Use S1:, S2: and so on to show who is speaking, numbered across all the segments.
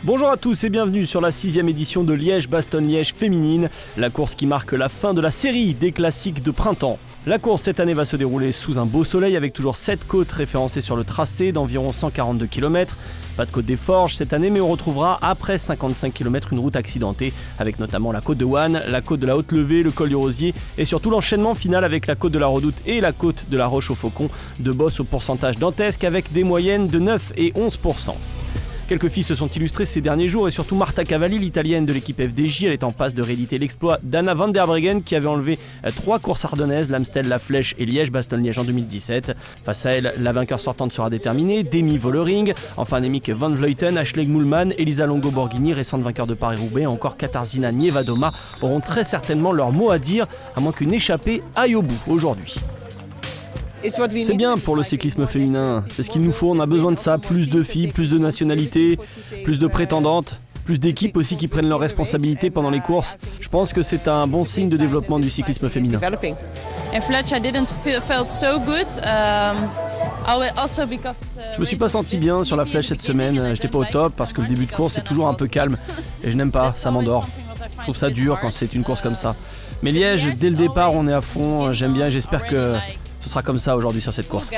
S1: Bonjour à tous et bienvenue sur la 6e édition de Liège-Bastogne-Liège féminine, la course qui marque la fin de la série des classiques de printemps. La course cette année va se dérouler sous un beau soleil avec toujours 7 côtes référencées sur le tracé d'environ 142 km. Pas de côte des Forges cette année, mais on retrouvera après 55 km une route accidentée avec notamment la côte de Wanne, la côte de la Haute-Levée, le col du Rosier et surtout l'enchaînement final avec la côte de la Redoute et la côte de la Roche-au-Faucon, de bosses au pourcentage dantesque avec des moyennes de 9 et 11%. Quelques filles se sont illustrées ces derniers jours et surtout Marta Cavalli, l'italienne de l'équipe FDJ, elle est en passe de rééditer l'exploit d'Anna van der Breggen qui avait enlevé 3 courses ardennaises, l'Amstel, la Flèche et Liège-Bastogne-Liège en 2017. Face à elle, la vainqueur sortante sera déterminée, Demi Vollering, enfin Annemiek van Vleuten, Ashleigh Moolman, Elisa Longo-Borghini, récente vainqueur de Paris-Roubaix, encore Katarzyna Niewiadoma auront très certainement leur mot à dire, à moins qu'une échappée aille au bout aujourd'hui. C'est bien pour le cyclisme féminin, c'est ce qu'il nous faut, on a besoin de ça, plus de filles, plus de nationalités, plus de prétendantes, plus d'équipes aussi qui prennent leurs responsabilités pendant les courses. Je pense que c'est un bon signe de développement du cyclisme féminin. Je me suis pas senti bien sur la Flèche cette semaine, j'étais pas au top parce que le début de course est toujours un peu calme et je n'aime pas, ça m'endort. Je trouve ça dur quand c'est une course comme ça. Mais Liège, dès le départ on est à fond, j'aime bien, j'espère que ce sera comme ça aujourd'hui sur cette course.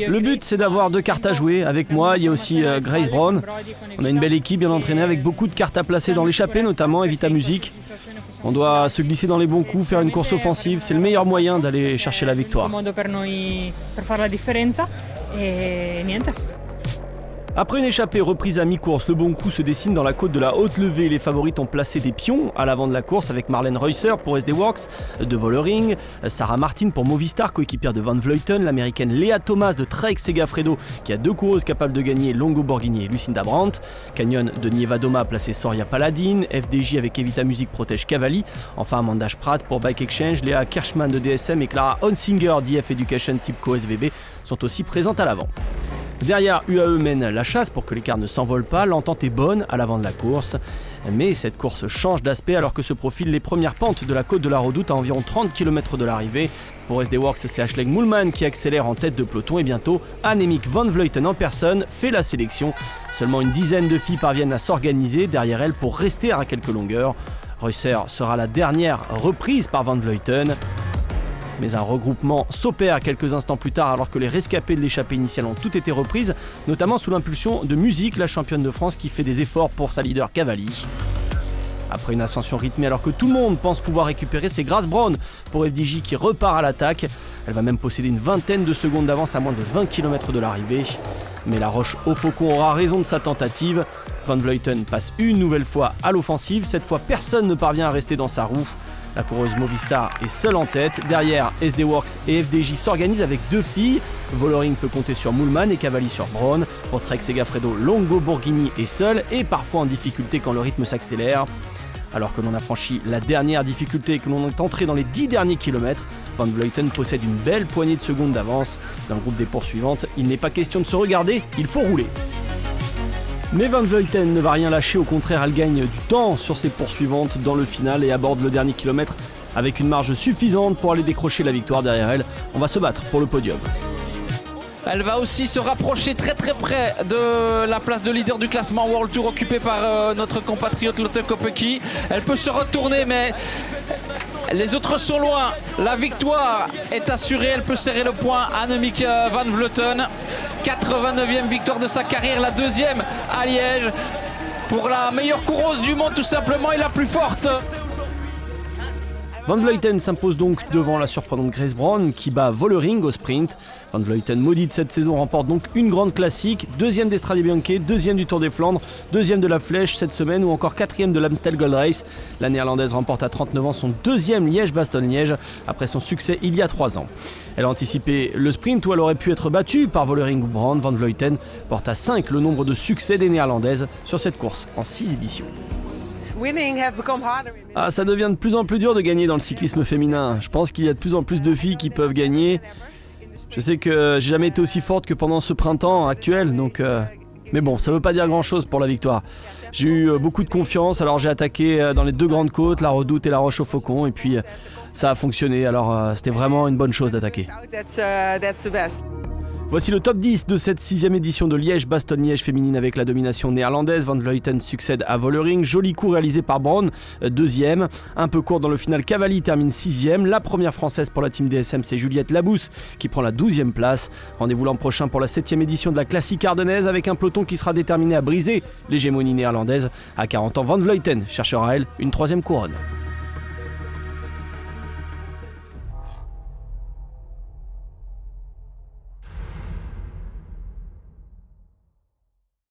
S1: Le but c'est d'avoir 2 cartes à jouer. Avec moi, il y a aussi Grace Brown. On a une belle équipe bien entraînée avec beaucoup de cartes à placer dans l'échappée, notamment Evita Music. On doit se glisser dans les bons coups, faire une course offensive. C'est le meilleur moyen d'aller chercher la victoire. Après une échappée reprise à mi-course, le bon coup se dessine dans la côte de la Haute-Levée. Les favorites ont placé des pions à l'avant de la course avec Marlene Reusser pour SD Works, de Vollering, Sarah Martin pour Movistar, coéquipière de Van Vleuten, l'américaine Lea Thomas de Trek Segafredo qui a 2 coureuses capables de gagner, Longo-Borghini et Lucinda Brandt. Canyon de Niewiadoma a placé Soria Paladin, FDJ avec Evita Music protège Cavalli, enfin Amanda Spratt pour Bike Exchange, Léa Kirchmann de DSM et Clara Honsinger d'IF Education Tipco SVB sont aussi présentes à l'avant. Derrière, UAE mène la chasse pour que l'écart ne s'envole pas, l'entente est bonne à l'avant de la course. Mais cette course change d'aspect alors que se profilent les premières pentes de la côte de la Redoute à environ 30 km de l'arrivée. Pour SD Works, c'est Ashleigh Moolman qui accélère en tête de peloton et bientôt Annemiek van Vleuten en personne fait la sélection. Seulement une dizaine de filles parviennent à s'organiser derrière elle pour rester à quelques longueurs. Reusser sera la dernière reprise par van Vleuten. Mais un regroupement s'opère quelques instants plus tard alors que les rescapés de l'échappée initiale ont toutes été reprises, notamment sous l'impulsion de Music, la championne de France qui fait des efforts pour sa leader Cavalli. Après une ascension rythmée alors que tout le monde pense pouvoir récupérer, c'est Grace Brown pour FDJ qui repart à l'attaque. Elle va même posséder une vingtaine de secondes d'avance à moins de 20 km de l'arrivée. Mais la Roche-au-Faucon aura raison de sa tentative. Van Vleuten passe une nouvelle fois à l'offensive, cette fois personne ne parvient à rester dans sa roue. La coureuse Movistar est seule en tête. Derrière, SD Works et FDJ s'organisent avec 2 filles. Vollering peut compter sur Moolman et Cavalli sur Brown. Pour Trek Segafredo, Longo-Borghini est seule et parfois en difficulté quand le rythme s'accélère. Alors que l'on a franchi la dernière difficulté et que l'on est entré dans les 10 derniers kilomètres, Van Vleuten possède une belle poignée de secondes d'avance. Dans le groupe des poursuivantes, il n'est pas question de se regarder, il faut rouler. Mais Van Vleuten ne va rien lâcher, au contraire elle gagne du temps sur ses poursuivantes dans le final et aborde le dernier kilomètre avec une marge suffisante pour aller décrocher la victoire derrière elle. On va se battre pour le podium.
S2: Elle va aussi se rapprocher très près de la place de leader du classement World Tour occupée par notre compatriote Lotte Kopecky. Elle peut se retourner mais les autres sont loin. La victoire est assurée, elle peut serrer le point. Annemiek van Vleuten, 89e victoire de sa carrière, la 2e à Liège. Pour la meilleure coureuse du monde tout simplement et la plus forte.
S1: Van Vleuten s'impose donc devant la surprenante Grace Brown qui bat Vollering au sprint. Van Vleuten, maudite cette saison, remporte donc une grande classique, 2e d'Estrade Bianche, 2e du Tour des Flandres, 2e de la Flèche cette semaine ou encore 4e de l'Amstel Gold Race. La néerlandaise remporte à 39 ans son 2e Liège-Bastogne-Liège après son succès il y a 3 ans. Elle a anticipé le sprint où elle aurait pu être battue par Vollering ou Brown. Van Vleuten porte à 5 le nombre de succès des néerlandaises sur cette course en 6 éditions. Ah, ça devient de plus en plus dur de gagner dans le cyclisme féminin. Je pense qu'il y a de plus en plus de filles qui peuvent gagner. Je sais que j'ai jamais été aussi forte que pendant ce printemps actuel, donc Mais bon, ça veut pas dire grand chose pour la victoire. J'ai eu beaucoup de confiance, alors j'ai attaqué dans les 2 grandes côtes, la Redoute et la Roche au Faucon, et puis ça a fonctionné, alors c'était vraiment une bonne chose d'attaquer. Voici le top 10 de cette 6e édition de Liège-Bastogne-Liège féminine avec la domination néerlandaise. Van Vleuten succède à Vollering. Joli coup réalisé par Braun, 2e. Un peu court dans le final, Cavalli termine 6e. La première française pour la team DSM, c'est Juliette Labousse qui prend la 12e place. Rendez-vous l'an prochain pour la 7e édition de la classique ardennaise avec un peloton qui sera déterminé à briser l'hégémonie néerlandaise. À 40 ans, Van Vleuten cherchera, elle, une 3e couronne.